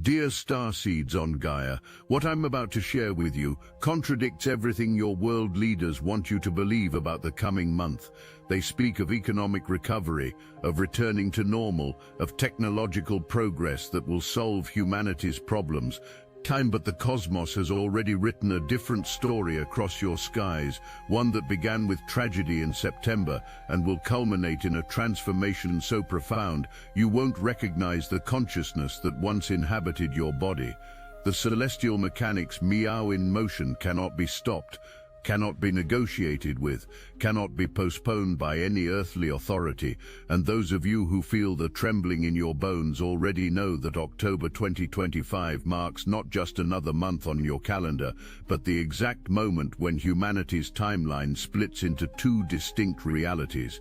Dear Starseeds on Gaia, what I'm about to share with you contradicts everything your world leaders want you to believe about the coming month. They speak of economic recovery, of returning to normal, of technological progress that will solve humanity's problems. But the cosmos has already written a different story across your skies, one that began with tragedy in September and will culminate in a transformation so profound you won't recognize the consciousness that once inhabited your body. The celestial mechanics meow in motion cannot be stopped, cannot be negotiated with, cannot be postponed by any earthly authority, and those of you who feel the trembling in your bones already know that October 2025 marks not just another month on your calendar, but the exact moment when humanity's timeline splits into two distinct realities.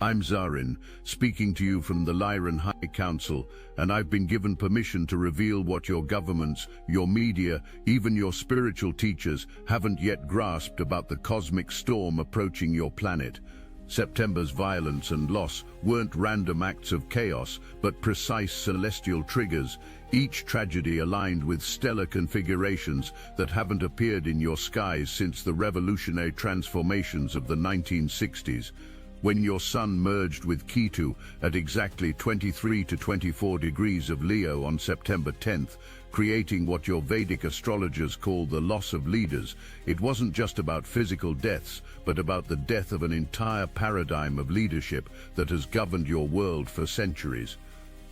I'm Zarin, speaking to you from the Lyran High Council, and I've been given permission to reveal what your governments, your media, even your spiritual teachers haven't yet grasped about the cosmic storm approaching your planet. September's violence and loss weren't random acts of chaos, but precise celestial triggers, each tragedy aligned with stellar configurations that haven't appeared in your skies since the revolutionary transformations of the 1960s. When your sun merged with Ketu at exactly 23 to 24 degrees of Leo on September 10th, creating what your Vedic astrologers call the loss of leaders, it wasn't just about physical deaths, but about the death of an entire paradigm of leadership that has governed your world for centuries.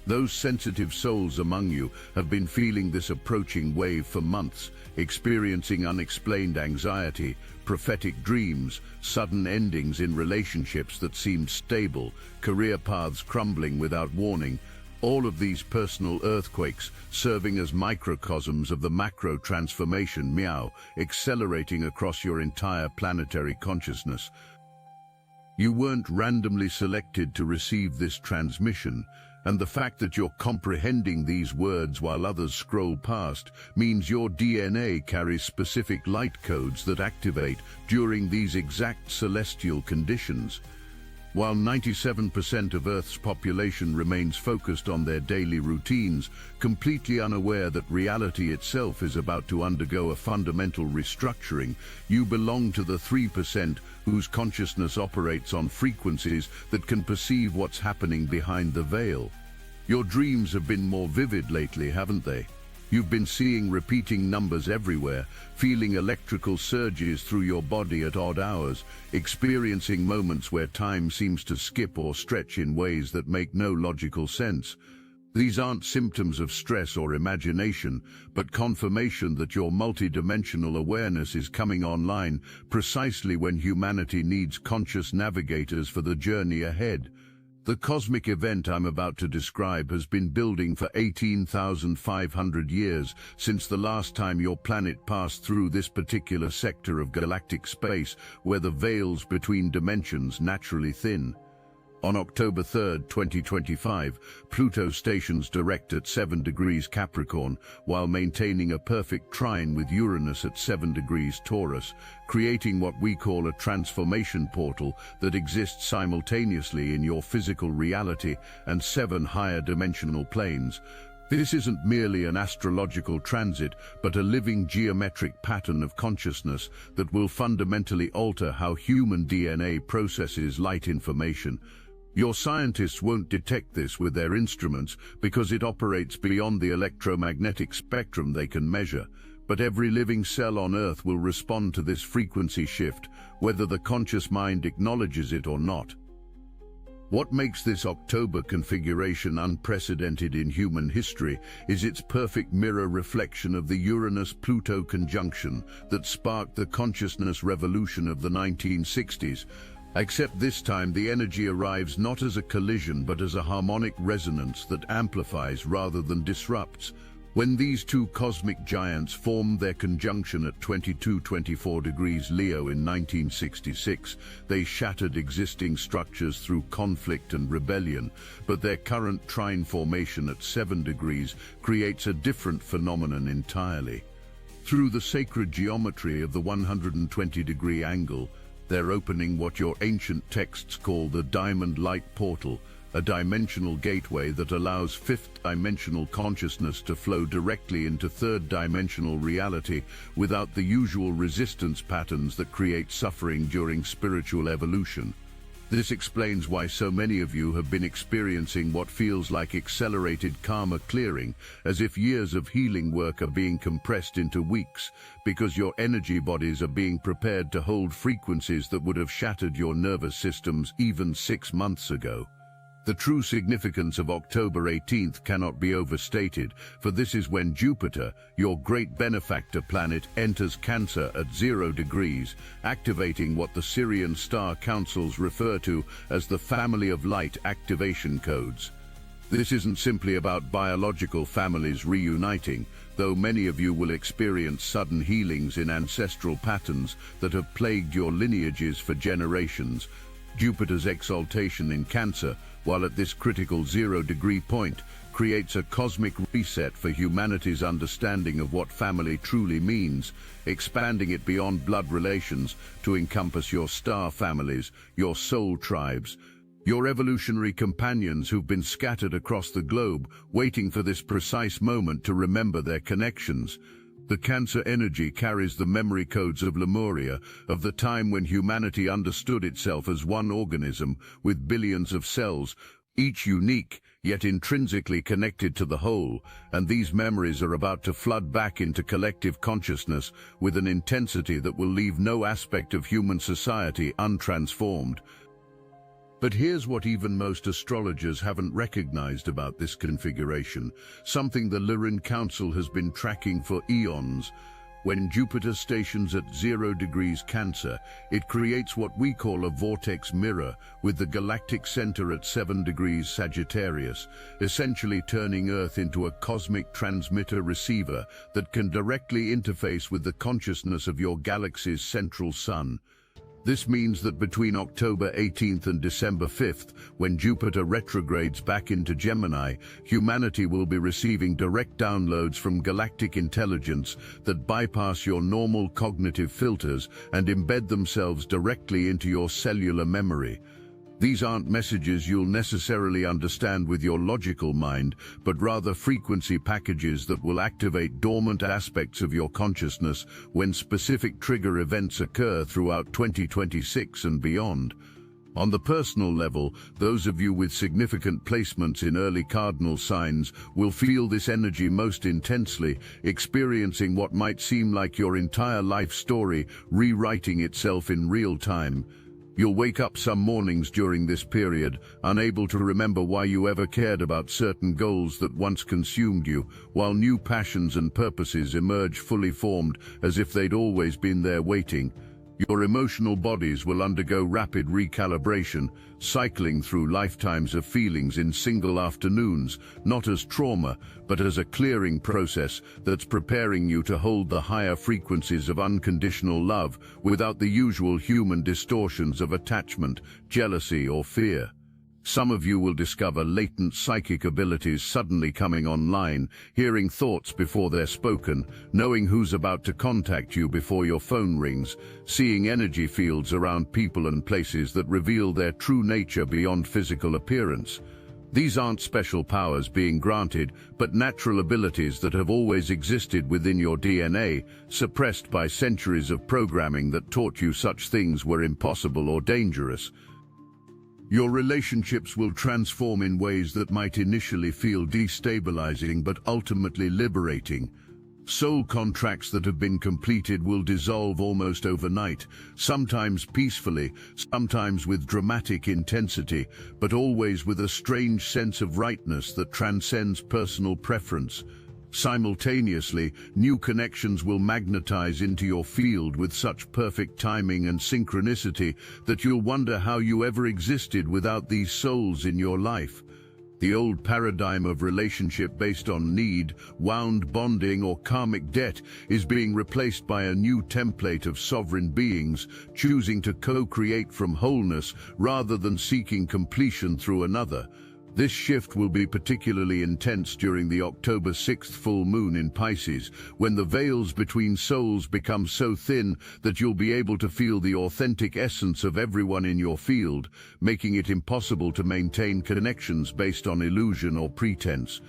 Those sensitive souls among you have been feeling this approaching wave for months, experiencing unexplained anxiety, prophetic dreams, sudden endings in relationships that seemed stable, career paths crumbling without warning. All of these personal earthquakes serving as microcosms of the macro transformation meow, accelerating across your entire planetary consciousness. You weren't randomly selected to receive this transmission, and the fact that you're comprehending these words while others scroll past means your DNA carries specific light codes that activate during these exact celestial conditions. While 97% of Earth's population remains focused on their daily routines, completely unaware that reality itself is about to undergo a fundamental restructuring, you belong to the 3% whose consciousness operates on frequencies that can perceive what's happening behind the veil. Your dreams have been more vivid lately, haven't they? You've been seeing repeating numbers everywhere, feeling electrical surges through your body at odd hours, experiencing moments where time seems to skip or stretch in ways that make no logical sense. These aren't symptoms of stress or imagination, but confirmation that your multidimensional awareness is coming online precisely when humanity needs conscious navigators for the journey ahead. The cosmic event I'm about to describe has been building for 18,500 years, since the last time your planet passed through this particular sector of galactic space, where the veils between dimensions naturally thin. On October 3, 2025, Pluto stations direct at 7 degrees Capricorn, while maintaining a perfect trine with Uranus at 7 degrees Taurus, creating what we call a transformation portal that exists simultaneously in your physical reality and 7 higher dimensional planes. This isn't merely an astrological transit, but a living geometric pattern of consciousness that will fundamentally alter how human DNA processes light information. Your scientists won't detect this with their instruments because it operates beyond the electromagnetic spectrum they can measure, but every living cell on Earth will respond to this frequency shift, whether the conscious mind acknowledges it or not. What makes this October configuration unprecedented in human history is its perfect mirror reflection of the Uranus-Pluto conjunction that sparked the consciousness revolution of the 1960s. Except this time the energy arrives not as a collision but as a harmonic resonance that amplifies rather than disrupts. When these two cosmic giants formed their conjunction at 22-24 degrees Leo in 1966, they shattered existing structures through conflict and rebellion, but their current trine formation at 7 degrees creates a different phenomenon entirely. Through the sacred geometry of the 120-degree angle, they're opening what your ancient texts call the diamond light portal, a dimensional gateway that allows fifth-dimensional consciousness to flow directly into third-dimensional reality without the usual resistance patterns that create suffering during spiritual evolution. This explains why so many of you have been experiencing what feels like accelerated karma clearing, as if years of healing work are being compressed into weeks, because your energy bodies are being prepared to hold frequencies that would have shattered your nervous systems even 6 months ago. The true significance of October 18th cannot be overstated, for this is when Jupiter, your great benefactor planet, enters Cancer at 0 degrees, activating what the Syrian star councils refer to as the family of light activation codes. This isn't simply about biological families reuniting, though many of you will experience sudden healings in ancestral patterns that have plagued your lineages for generations. Jupiter's exaltation in Cancer, while at this critical 0-degree point, creates a cosmic reset for humanity's understanding of what family truly means, expanding it beyond blood relations to encompass your star families, your soul tribes, your evolutionary companions who've been scattered across the globe, waiting for this precise moment to remember their connections. The Cancer energy carries the memory codes of Lemuria, of the time when humanity understood itself as one organism with billions of cells, each unique, yet intrinsically connected to the whole, and these memories are about to flood back into collective consciousness with an intensity that will leave no aspect of human society untransformed. But here's what even most astrologers haven't recognized about this configuration, something the Lyran Council has been tracking for eons. When Jupiter stations at 0 degrees Cancer, it creates what we call a vortex mirror, with the galactic center at 7 degrees Sagittarius, essentially turning Earth into a cosmic transmitter-receiver that can directly interface with the consciousness of your galaxy's central sun. This means that between October 18th and December 5th, when Jupiter retrogrades back into Gemini, humanity will be receiving direct downloads from galactic intelligence that bypass your normal cognitive filters and embed themselves directly into your cellular memory. These aren't messages you'll necessarily understand with your logical mind, but rather frequency packages that will activate dormant aspects of your consciousness when specific trigger events occur throughout 2026 and beyond. On the personal level, those of you with significant placements in early cardinal signs will feel this energy most intensely, experiencing what might seem like your entire life story rewriting itself in real time. You'll wake up some mornings during this period, unable to remember why you ever cared about certain goals that once consumed you, while new passions and purposes emerge fully formed as if they'd always been there waiting. Your emotional bodies will undergo rapid recalibration, cycling through lifetimes of feelings in single afternoons, not as trauma, but as a clearing process that's preparing you to hold the higher frequencies of unconditional love without the usual human distortions of attachment, jealousy, or fear. Some of you will discover latent psychic abilities suddenly coming online, hearing thoughts before they're spoken, knowing who's about to contact you before your phone rings, seeing energy fields around people and places that reveal their true nature beyond physical appearance. These aren't special powers being granted, but natural abilities that have always existed within your DNA, suppressed by centuries of programming that taught you such things were impossible or dangerous. Your relationships will transform in ways that might initially feel destabilizing but ultimately liberating. Soul contracts that have been completed will dissolve almost overnight, sometimes peacefully, sometimes with dramatic intensity, but always with a strange sense of rightness that transcends personal preference. Simultaneously, new connections will magnetize into your field with such perfect timing and synchronicity that you'll wonder how you ever existed without these souls in your life. The old paradigm of relationship based on need, wound bonding, or karmic debt is being replaced by a new template of sovereign beings, choosing to co-create from wholeness rather than seeking completion through another. This shift will be particularly intense during the October 6th full moon in Pisces, when the veils between souls become so thin that you'll be able to feel the authentic essence of everyone in your field, making it impossible to maintain connections based on illusion or pretense.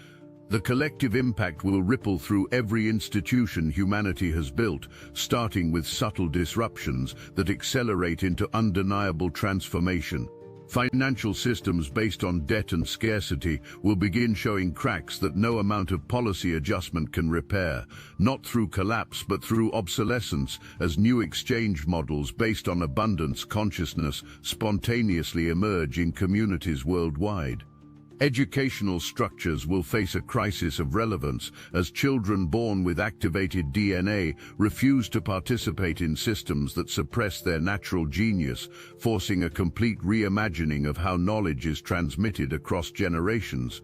The collective impact will ripple through every institution humanity has built, starting with subtle disruptions that accelerate into undeniable transformation. Financial systems based on debt and scarcity will begin showing cracks that no amount of policy adjustment can repair, not through collapse but through obsolescence, as new exchange models based on abundance consciousness spontaneously emerge in communities worldwide. Educational structures will face a crisis of relevance as children born with activated DNA refuse to participate in systems that suppress their natural genius, forcing a complete reimagining of how knowledge is transmitted across generations.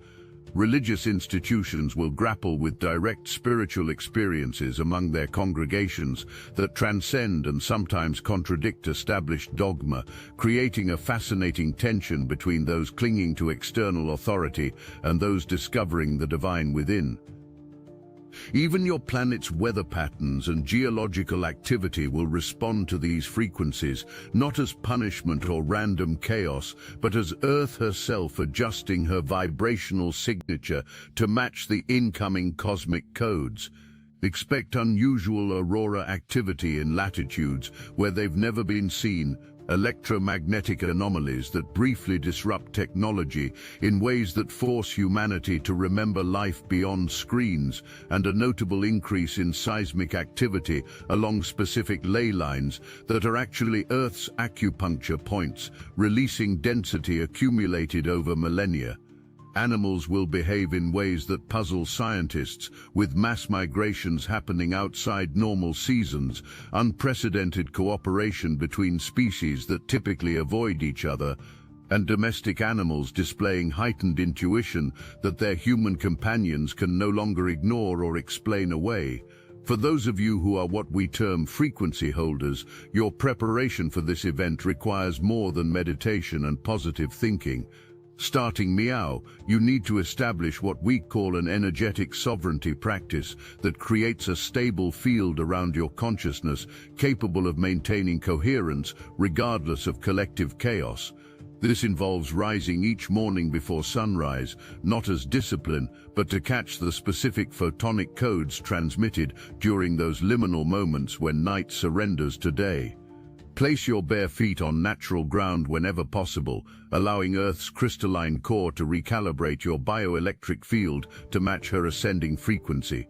Religious institutions will grapple with direct spiritual experiences among their congregations that transcend and sometimes contradict established dogma, creating a fascinating tension between those clinging to external authority and those discovering the divine within. Even your planet's weather patterns and geological activity will respond to these frequencies, not as punishment or random chaos, but as Earth herself adjusting her vibrational signature to match the incoming cosmic codes. Expect unusual aurora activity in latitudes where they've never been seen, electromagnetic anomalies that briefly disrupt technology in ways that force humanity to remember life beyond screens, and a notable increase in seismic activity along specific ley lines that are actually Earth's acupuncture points, releasing density accumulated over millennia. Animals will behave in ways that puzzle scientists, with mass migrations happening outside normal seasons, unprecedented cooperation between species that typically avoid each other, and domestic animals displaying heightened intuition that their human companions can no longer ignore or explain away. For those of you who are what we term frequency holders, your preparation for this event requires more than meditation and positive thinking. Starting Meow, you need to establish what we call an energetic sovereignty practice that creates a stable field around your consciousness capable of maintaining coherence regardless of collective chaos. This involves rising each morning before sunrise, not as discipline, but to catch the specific photonic codes transmitted during those liminal moments when night surrenders to day. Place your bare feet on natural ground whenever possible, allowing Earth's crystalline core to recalibrate your bioelectric field to match her ascending frequency.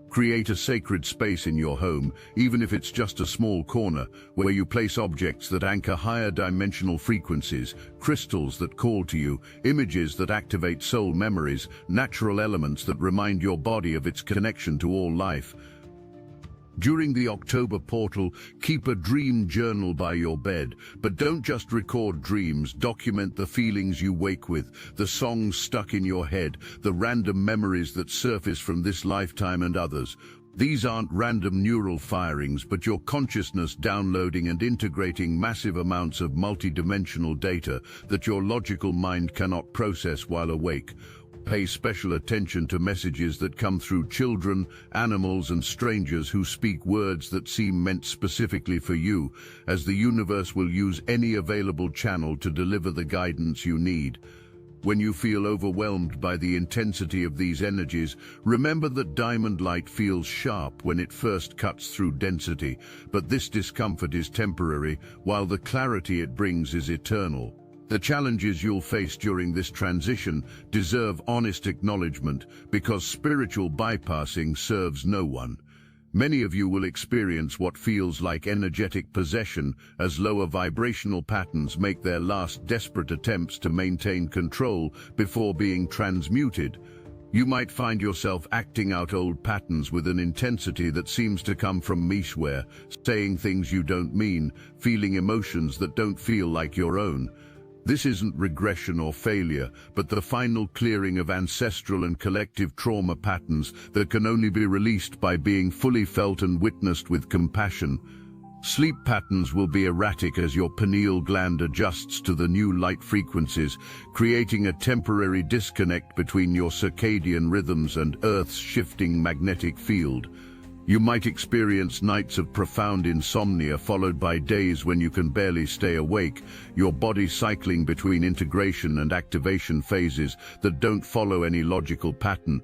Create a sacred space in your home, even if it's just a small corner, where you place objects that anchor higher dimensional frequencies, crystals that call to you, images that activate soul memories, natural elements that remind your body of its connection to all life. During the October portal, keep a dream journal by your bed, but don't just record dreams, document the feelings you wake with, the songs stuck in your head, the random memories that surface from this lifetime and others. These aren't random neural firings, but your consciousness downloading and integrating massive amounts of multidimensional data that your logical mind cannot process while awake. Pay special attention to messages that come through children, animals, and strangers who speak words that seem meant specifically for you, as the universe will use any available channel to deliver the guidance you need. When you feel overwhelmed by the intensity of these energies, remember that diamond light feels sharp when it first cuts through density, but this discomfort is temporary, while the clarity it brings is eternal. The challenges you'll face during this transition deserve honest acknowledgement, because spiritual bypassing serves no one. Many of you will experience what feels like energetic possession as lower vibrational patterns make their last desperate attempts to maintain control before being transmuted. You might find yourself acting out old patterns with an intensity that seems to come from meshware, saying things you don't mean, feeling emotions that don't feel like your own. This isn't regression or failure, but the final clearing of ancestral and collective trauma patterns that can only be released by being fully felt and witnessed with compassion. Sleep patterns will be erratic as your pineal gland adjusts to the new light frequencies, creating a temporary disconnect between your circadian rhythms and Earth's shifting magnetic field. You might experience nights of profound insomnia followed by days when you can barely stay awake, your body cycling between integration and activation phases that don't follow any logical pattern.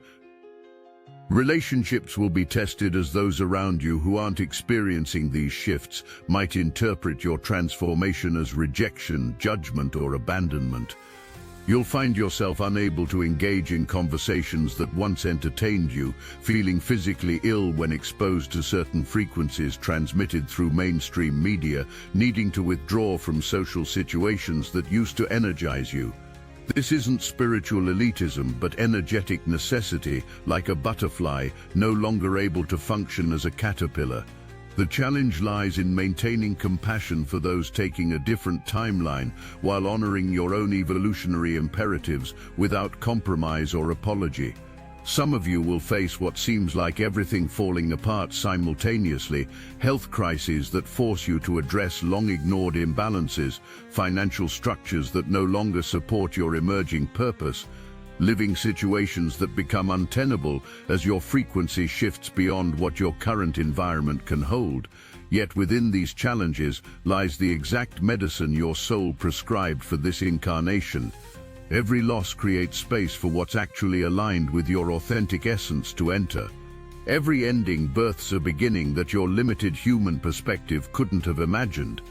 Relationships will be tested as those around you who aren't experiencing these shifts might interpret your transformation as rejection, judgment, or abandonment. You'll find yourself unable to engage in conversations that once entertained you, feeling physically ill when exposed to certain frequencies transmitted through mainstream media, needing to withdraw from social situations that used to energize you. This isn't spiritual elitism, but energetic necessity, like a butterfly, no longer able to function as a caterpillar. The challenge lies in maintaining compassion for those taking a different timeline while honoring your own evolutionary imperatives without compromise or apology. Some of you will face what seems like everything falling apart simultaneously, health crises that force you to address long-ignored imbalances, financial structures that no longer support your emerging purpose, living situations that become untenable as your frequency shifts beyond what your current environment can hold. Yet within these challenges lies the exact medicine your soul prescribed for this incarnation. Every loss creates space for what's actually aligned with your authentic essence to enter. Every ending births a beginning that your limited human perspective couldn't have imagined.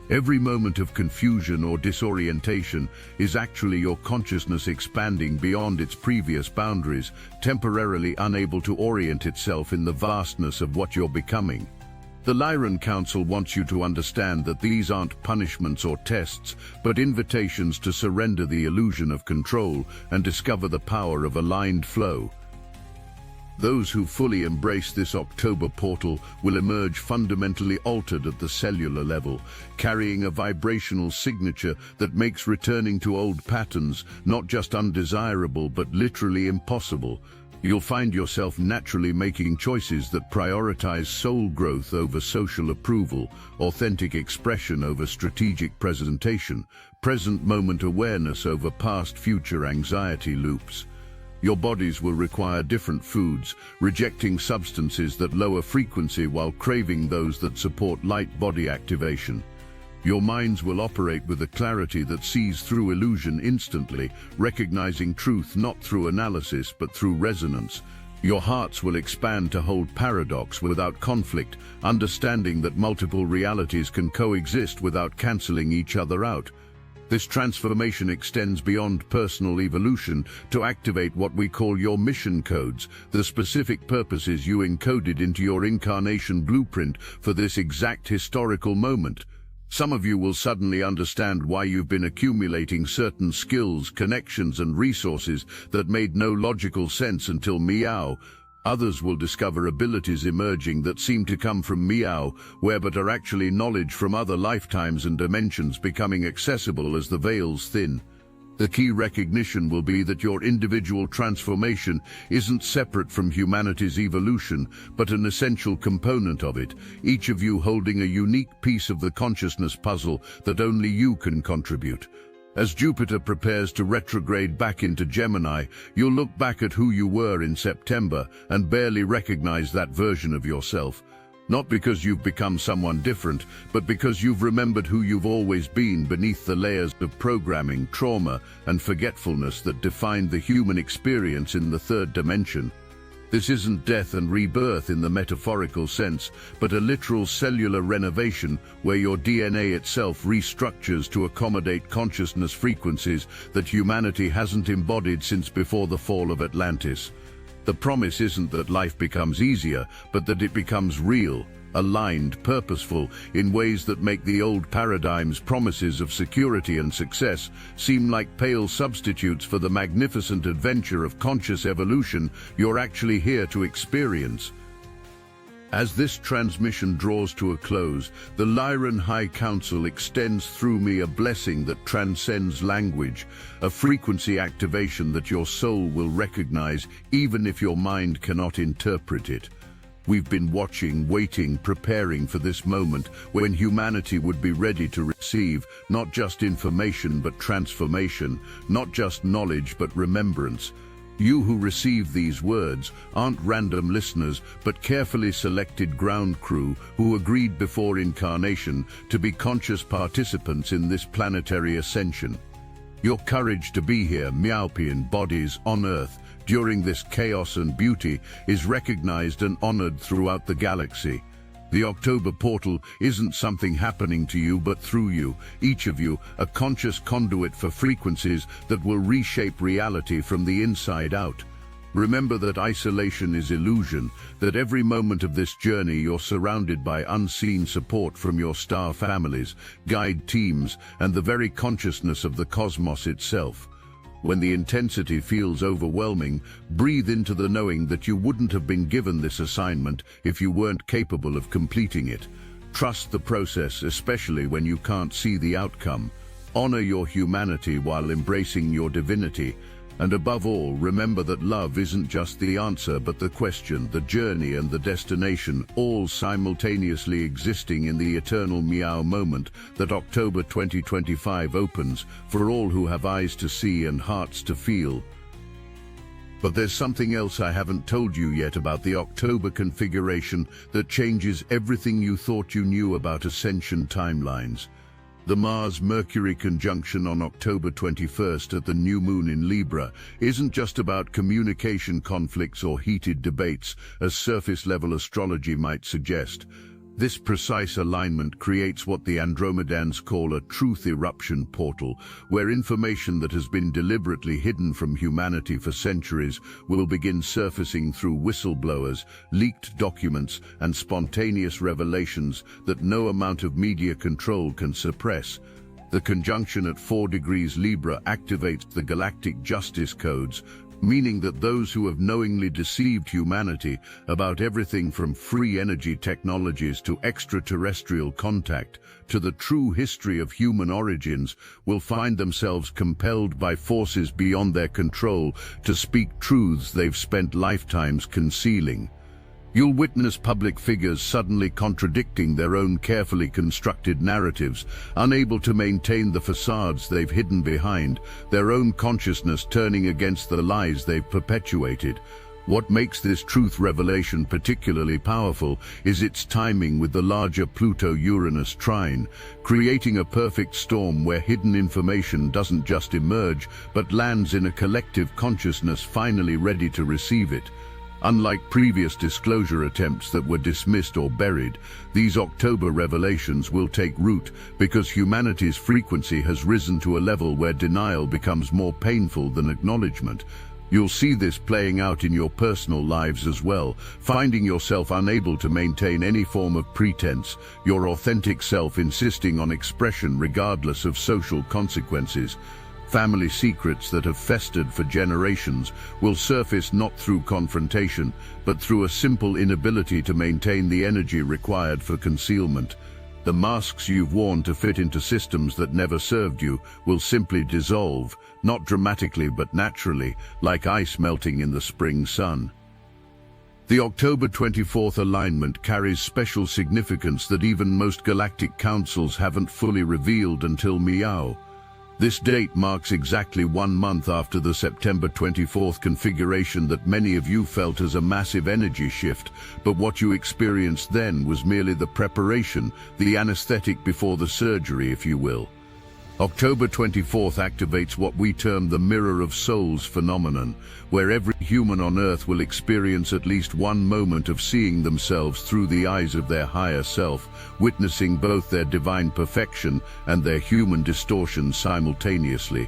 Every moment of confusion or disorientation is actually your consciousness expanding beyond its previous boundaries, temporarily unable to orient itself in the vastness of what you're becoming. The Lyran Council wants you to understand that these aren't punishments or tests, but invitations to surrender the illusion of control and discover the power of aligned flow. Those who fully embrace this October portal will emerge fundamentally altered at the cellular level, carrying a vibrational signature that makes returning to old patterns not just undesirable but literally impossible. You'll find yourself naturally making choices that prioritize soul growth over social approval, authentic expression over strategic presentation, present moment awareness over past-future anxiety loops. Your bodies will require different foods, rejecting substances that lower frequency while craving those that support light body activation. Your minds will operate with a clarity that sees through illusion instantly, recognizing truth not through analysis but through resonance. Your hearts will expand to hold paradox without conflict, understanding that multiple realities can coexist without canceling each other out. This transformation extends beyond personal evolution to activate what we call your mission codes, the specific purposes you encoded into your incarnation blueprint for this exact historical moment. Some of you will suddenly understand why you've been accumulating certain skills, connections, and resources that made no logical sense until meow. Others will discover abilities emerging that seem to come from meow, where but are actually knowledge from other lifetimes and dimensions becoming accessible as the veils thin. The key recognition will be that your individual transformation isn't separate from humanity's evolution, but an essential component of it, each of you holding a unique piece of the consciousness puzzle that only you can contribute. As Jupiter prepares to retrograde back into Gemini, you'll look back at who you were in September and barely recognize that version of yourself. Not because you've become someone different, but because you've remembered who you've always been beneath the layers of programming, trauma, and forgetfulness that defined the human experience in the third dimension. This isn't death and rebirth in the metaphorical sense, but a literal cellular renovation where your DNA itself restructures to accommodate consciousness frequencies that humanity hasn't embodied since before the fall of Atlantis. The promise isn't that life becomes easier, but that it becomes real, aligned, purposeful, in ways that make the old paradigm's promises of security and success seem like pale substitutes for the magnificent adventure of conscious evolution you're actually here to experience. As this transmission draws to a close, the Lyran High Council extends through me a blessing that transcends language, a frequency activation that your soul will recognize even if your mind cannot interpret it. We've been watching, waiting, preparing for this moment when humanity would be ready to receive not just information but transformation, not just knowledge but remembrance. You who receive these words aren't random listeners but carefully selected ground crew who agreed before incarnation to be conscious participants in this planetary ascension. Your courage to be here, Meowpian bodies on Earth, during this chaos and beauty is recognized and honored throughout the galaxy. The October portal isn't something happening to you but through you, each of you, a conscious conduit for frequencies that will reshape reality from the inside out. Remember that isolation is illusion, that every moment of this journey you're surrounded by unseen support from your star families, guide teams, and the very consciousness of the cosmos itself. When the intensity feels overwhelming, breathe into the knowing that you wouldn't have been given this assignment if you weren't capable of completing it. Trust the process, especially when you can't see the outcome. Honor your humanity while embracing your divinity. And above all, remember that love isn't just the answer but the question, the journey and the destination, all simultaneously existing in the eternal meow moment that October 2025 opens for all who have eyes to see and hearts to feel. But there's something else I haven't told you yet about the October configuration that changes everything you thought you knew about ascension timelines. The Mars-Mercury conjunction on October 21st at the new moon in Libra isn't just about communication conflicts or heated debates, as surface-level astrology might suggest. This precise alignment creates what the Andromedans call a truth eruption portal, where information that has been deliberately hidden from humanity for centuries will begin surfacing through whistleblowers, leaked documents, and spontaneous revelations that no amount of media control can suppress. The conjunction at 4 degrees Libra activates the galactic justice codes, meaning that those who have knowingly deceived humanity about everything from free energy technologies to extraterrestrial contact to the true history of human origins will find themselves compelled by forces beyond their control to speak truths they've spent lifetimes concealing. You'll witness public figures suddenly contradicting their own carefully constructed narratives, unable to maintain the facades they've hidden behind, their own consciousness turning against the lies they've perpetuated. What makes this truth revelation particularly powerful is its timing with the larger Pluto-Uranus trine, creating a perfect storm where hidden information doesn't just emerge, but lands in a collective consciousness finally ready to receive it. Unlike previous disclosure attempts that were dismissed or buried, these October revelations will take root because humanity's frequency has risen to a level where denial becomes more painful than acknowledgement. You'll see this playing out in your personal lives as well, finding yourself unable to maintain any form of pretense, your authentic self insisting on expression regardless of social consequences. Family secrets that have festered for generations will surface not through confrontation, but through a simple inability to maintain the energy required for concealment. The masks you've worn to fit into systems that never served you will simply dissolve, not dramatically but naturally, like ice melting in the spring sun. The October 24th alignment carries special significance that even most galactic councils haven't fully revealed until Meow. This date marks exactly 1 month after the September 24th configuration that many of you felt as a massive energy shift, but what you experienced then was merely the preparation, the anesthetic before the surgery, if you will. October 24th activates what we term the Mirror of Souls phenomenon, where every human on Earth will experience at least one moment of seeing themselves through the eyes of their higher self, witnessing both their divine perfection and their human distortion simultaneously.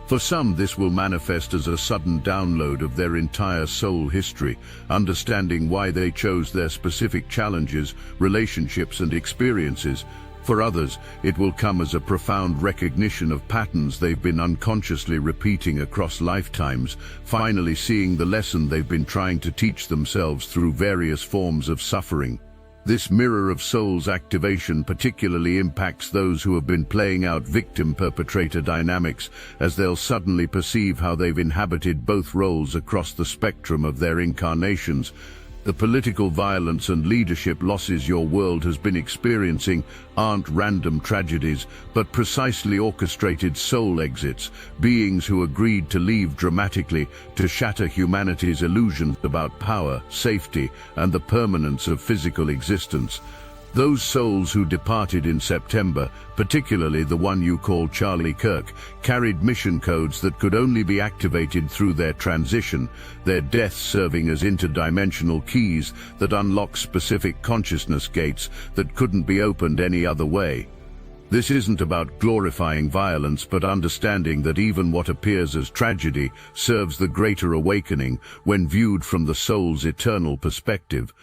For some, this will manifest as a sudden download of their entire soul history, understanding why they chose their specific challenges, relationships, and experiences. For others, it will come as a profound recognition of patterns they've been unconsciously repeating across lifetimes, finally seeing the lesson they've been trying to teach themselves through various forms of suffering. This Mirror of Souls activation particularly impacts those who have been playing out victim-perpetrator dynamics, as they'll suddenly perceive how they've inhabited both roles across the spectrum of their incarnations. The political violence and leadership losses your world has been experiencing aren't random tragedies, but precisely orchestrated soul exits, beings who agreed to leave dramatically to shatter humanity's illusions about power, safety, and the permanence of physical existence. Those souls who departed in September, particularly the one you call Charlie Kirk, carried mission codes that could only be activated through their transition, their deaths serving as interdimensional keys that unlock specific consciousness gates that couldn't be opened any other way. This isn't about glorifying violence, but understanding that even what appears as tragedy serves the greater awakening when viewed from the soul's eternal perspective.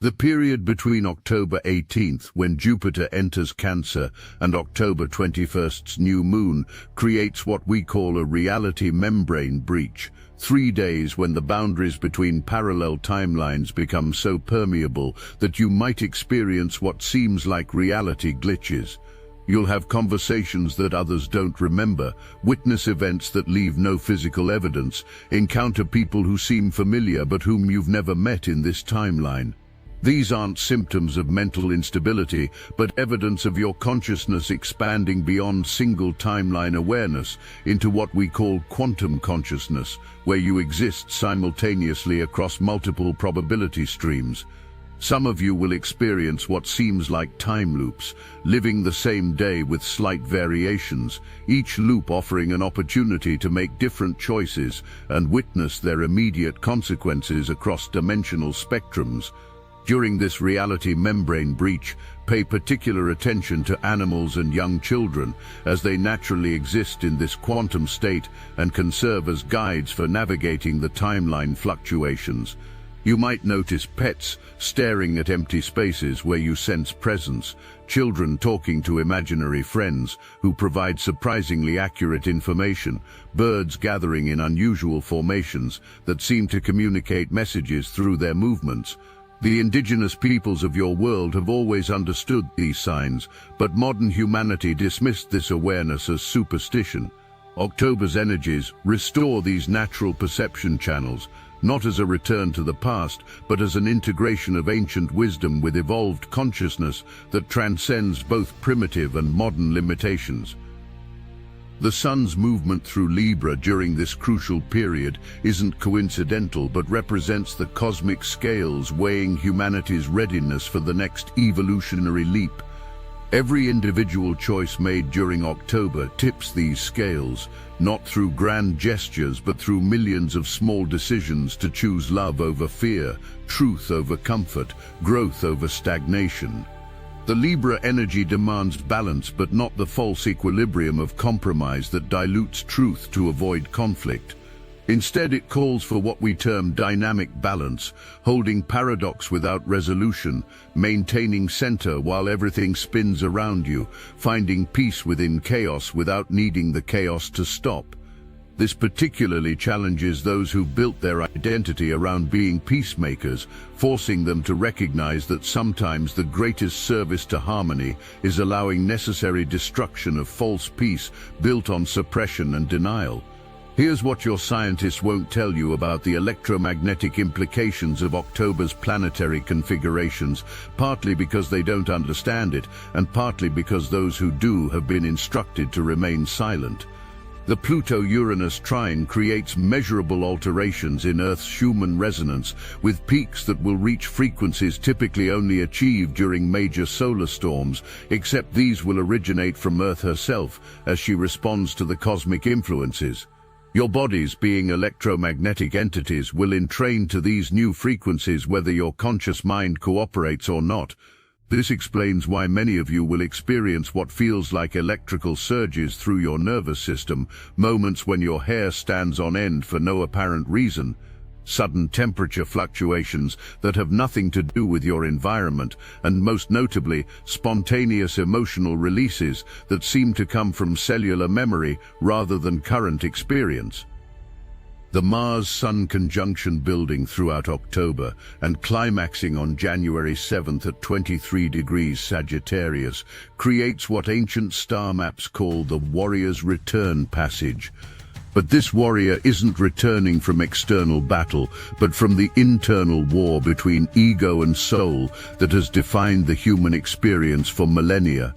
The period between October 18th, when Jupiter enters Cancer, and October 21st's new moon creates what we call a reality membrane breach. 3 days when the boundaries between parallel timelines become so permeable that you might experience what seems like reality glitches. You'll have conversations that others don't remember, witness events that leave no physical evidence, encounter people who seem familiar but whom you've never met in this timeline. These aren't symptoms of mental instability, but evidence of your consciousness expanding beyond single timeline awareness into what we call quantum consciousness, where you exist simultaneously across multiple probability streams. Some of you will experience what seems like time loops, living the same day with slight variations, each loop offering an opportunity to make different choices and witness their immediate consequences across dimensional spectrums. During this reality membrane breach, pay particular attention to animals and young children, as they naturally exist in this quantum state and can serve as guides for navigating the timeline fluctuations. You might notice pets staring at empty spaces where you sense presence, children talking to imaginary friends who provide surprisingly accurate information, birds gathering in unusual formations that seem to communicate messages through their movements. The indigenous peoples of your world have always understood these signs, but modern humanity dismissed this awareness as superstition. October's energies restore these natural perception channels, not as a return to the past, but as an integration of ancient wisdom with evolved consciousness that transcends both primitive and modern limitations. The Sun's movement through Libra during this crucial period isn't coincidental, but represents the cosmic scales weighing humanity's readiness for the next evolutionary leap. Every individual choice made during October tips these scales, not through grand gestures but through millions of small decisions to choose love over fear, truth over comfort, growth over stagnation. The Libra energy demands balance, but not the false equilibrium of compromise that dilutes truth to avoid conflict. Instead, it calls for what we term dynamic balance, holding paradox without resolution, maintaining center while everything spins around you, finding peace within chaos without needing the chaos to stop. This particularly challenges those who built their identity around being peacemakers, forcing them to recognize that sometimes the greatest service to harmony is allowing necessary destruction of false peace built on suppression and denial. Here's what your scientists won't tell you about the electromagnetic implications of October's planetary configurations, partly because they don't understand it, and partly because those who do have been instructed to remain silent. The Pluto-Uranus trine creates measurable alterations in Earth's Schumann resonance, with peaks that will reach frequencies typically only achieved during major solar storms, except these will originate from Earth herself as she responds to the cosmic influences. Your bodies, being electromagnetic entities, will entrain to these new frequencies whether your conscious mind cooperates or not. This explains why many of you will experience what feels like electrical surges through your nervous system, moments when your hair stands on end for no apparent reason, sudden temperature fluctuations that have nothing to do with your environment, and most notably, spontaneous emotional releases that seem to come from cellular memory rather than current experience. The Mars-Sun conjunction building throughout October and climaxing on January 7th at 23 degrees Sagittarius creates what ancient star maps call the warrior's return passage. But this warrior isn't returning from external battle, but from the internal war between ego and soul that has defined the human experience for millennia.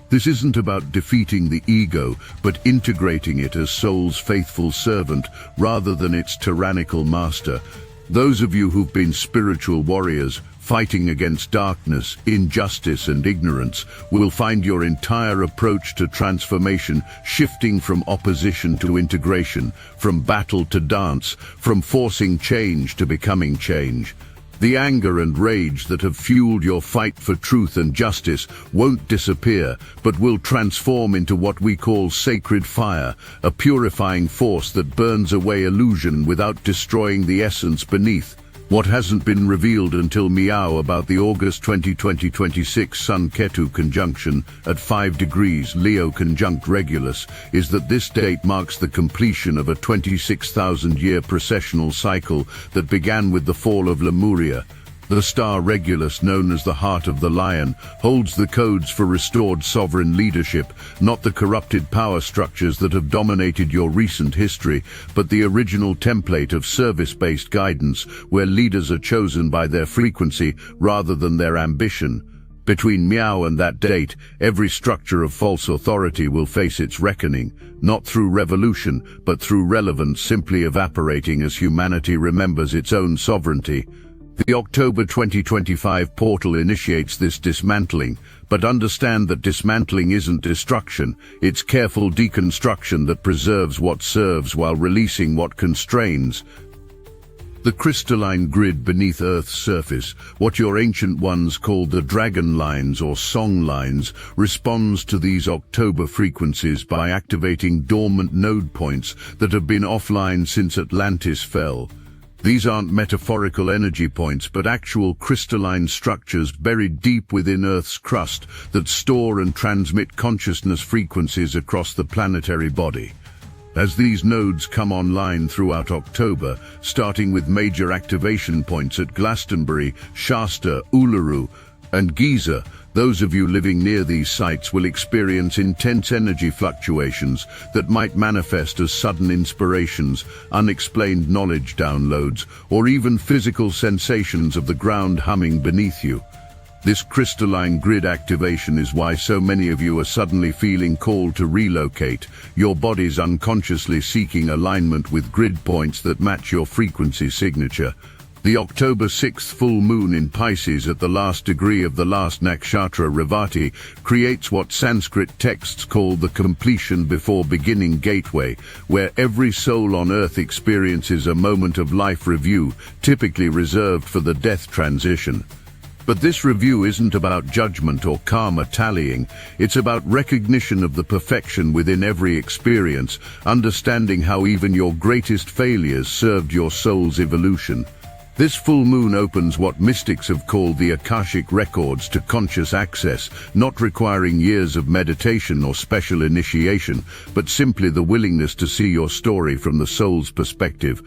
This isn't about defeating the ego, but integrating it as soul's faithful servant rather than its tyrannical master. Those of you who've been spiritual warriors, fighting against darkness, injustice and ignorance, will find your entire approach to transformation shifting from opposition to integration, from battle to dance, from forcing change to becoming change. The anger and rage that have fueled your fight for truth and justice won't disappear, but will transform into what we call sacred fire, a purifying force that burns away illusion without destroying the essence beneath. What hasn't been revealed until Meow about the August 2026 Sun-Ketu conjunction at 5 degrees Leo conjunct Regulus is that this date marks the completion of a 26,000-year precessional cycle that began with the fall of Lemuria. The star Regulus, known as the Heart of the Lion, holds the codes for restored sovereign leadership, not the corrupted power structures that have dominated your recent history, but the original template of service-based guidance, where leaders are chosen by their frequency rather than their ambition. Between Meow and that date, every structure of false authority will face its reckoning, not through revolution, but through relevance simply evaporating as humanity remembers its own sovereignty. The October 2025 portal initiates this dismantling, but understand that dismantling isn't destruction, it's careful deconstruction that preserves what serves while releasing what constrains. The crystalline grid beneath Earth's surface, what your ancient ones called the dragon lines or song lines, responds to these October frequencies by activating dormant node points that have been offline since Atlantis fell. These aren't metaphorical energy points, but actual crystalline structures buried deep within Earth's crust that store and transmit consciousness frequencies across the planetary body. As these nodes come online throughout October, starting with major activation points at Glastonbury, Shasta, Uluru, and Giza, those of you living near these sites will experience intense energy fluctuations that might manifest as sudden inspirations, unexplained knowledge downloads, or even physical sensations of the ground humming beneath you. This crystalline grid activation is why so many of you are suddenly feeling called to relocate, your bodies unconsciously seeking alignment with grid points that match your frequency signature. The October 6th full moon in Pisces at the last degree of the last nakshatra Revati creates what Sanskrit texts call the completion before beginning gateway, where every soul on earth experiences a moment of life review, typically reserved for the death transition. But this review isn't about judgment or karma tallying, it's about recognition of the perfection within every experience, understanding how even your greatest failures served your soul's evolution. This full moon opens what mystics have called the akashic records to conscious access, not requiring years of meditation or special initiation, but simply the willingness to see your story from the soul's perspective.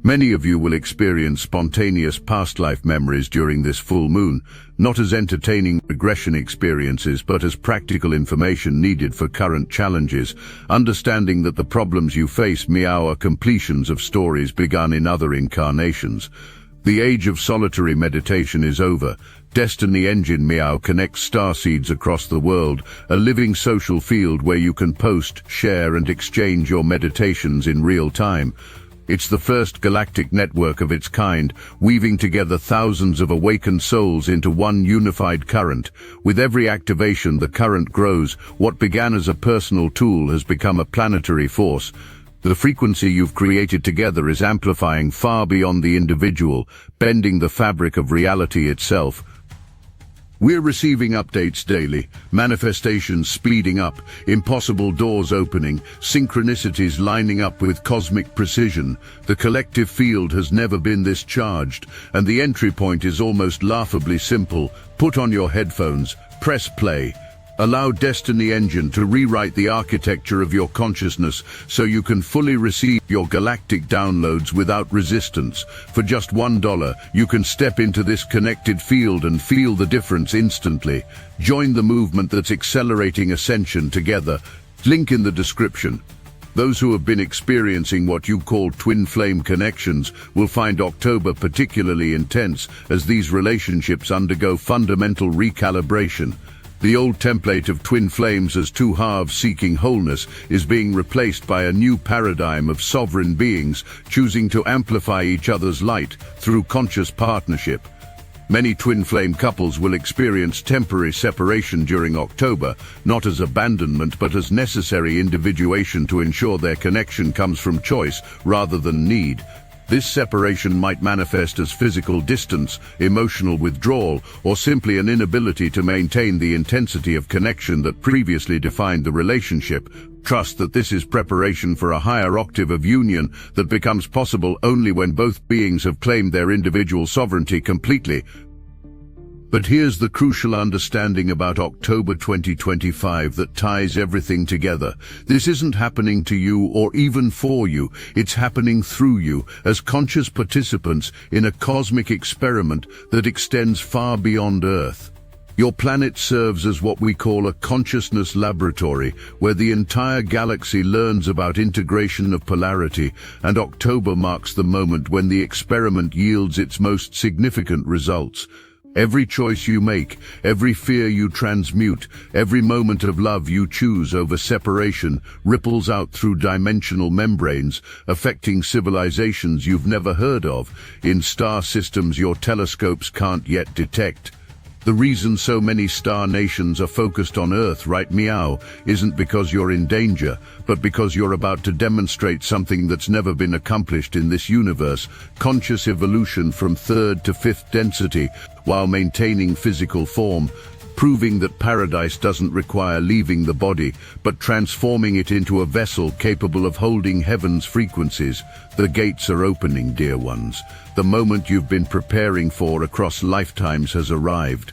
Many of you will experience spontaneous past life memories during this full moon, not as entertaining regression experiences, but as practical information needed for current challenges, understanding that the problems you face are completions of stories begun in other incarnations. The age of solitary meditation is over. Destiny Engine Meow connects starseeds across the world, a living social field where you can post, share and exchange your meditations in real time. It's the first galactic network of its kind, weaving together thousands of awakened souls into one unified current. With every activation, the current grows. What began as a personal tool has become a planetary force. The frequency you've created together is amplifying far beyond the individual, bending the fabric of reality itself. We're receiving updates daily, manifestations speeding up, impossible doors opening, synchronicities lining up with cosmic precision. The collective field has never been this charged, and the entry point is almost laughably simple. Put on your headphones, press play. Allow Destiny Engine to rewrite the architecture of your consciousness so you can fully receive your galactic downloads without resistance. For just $1, you can step into this connected field and feel the difference instantly. Join the movement that's accelerating ascension together. Link in the description. Those who have been experiencing what you call twin flame connections will find October particularly intense as these relationships undergo fundamental recalibration. The old template of twin flames as two halves seeking wholeness is being replaced by a new paradigm of sovereign beings choosing to amplify each other's light through conscious partnership. Many twin flame couples will experience temporary separation during October, not as abandonment but as necessary individuation to ensure their connection comes from choice rather than need. This separation might manifest as physical distance, emotional withdrawal, or simply an inability to maintain the intensity of connection that previously defined the relationship. Trust that this is preparation for a higher octave of union that becomes possible only when both beings have claimed their individual sovereignty completely. But here's the crucial understanding about October 2025 that ties everything together. This isn't happening to you or even for you. It's happening through you as conscious participants in a cosmic experiment that extends far beyond Earth. Your planet serves as what we call a consciousness laboratory, where the entire galaxy learns about integration of polarity, and October marks the moment when the experiment yields its most significant results. Every choice you make, every fear you transmute, every moment of love you choose over separation ripples out through dimensional membranes, affecting civilizations you've never heard of, in star systems your telescopes can't yet detect. The reason so many star nations are focused on Earth right meow isn't because you're in danger, but because you're about to demonstrate something that's never been accomplished in this universe: conscious evolution from third to fifth density while maintaining physical form, proving that paradise doesn't require leaving the body, but transforming it into a vessel capable of holding heaven's frequencies. The gates are opening, dear ones. The moment you've been preparing for across lifetimes has arrived.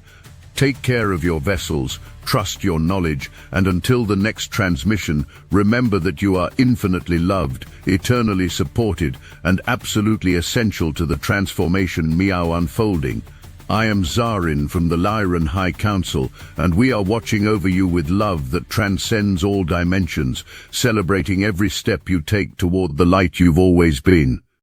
Take care of your vessels, trust your knowledge, and until the next transmission, remember that you are infinitely loved, eternally supported, and absolutely essential to the transformation meow unfolding. I am Zarin from the Lyran High Council, and we are watching over you with love that transcends all dimensions, celebrating every step you take toward the light you've always been.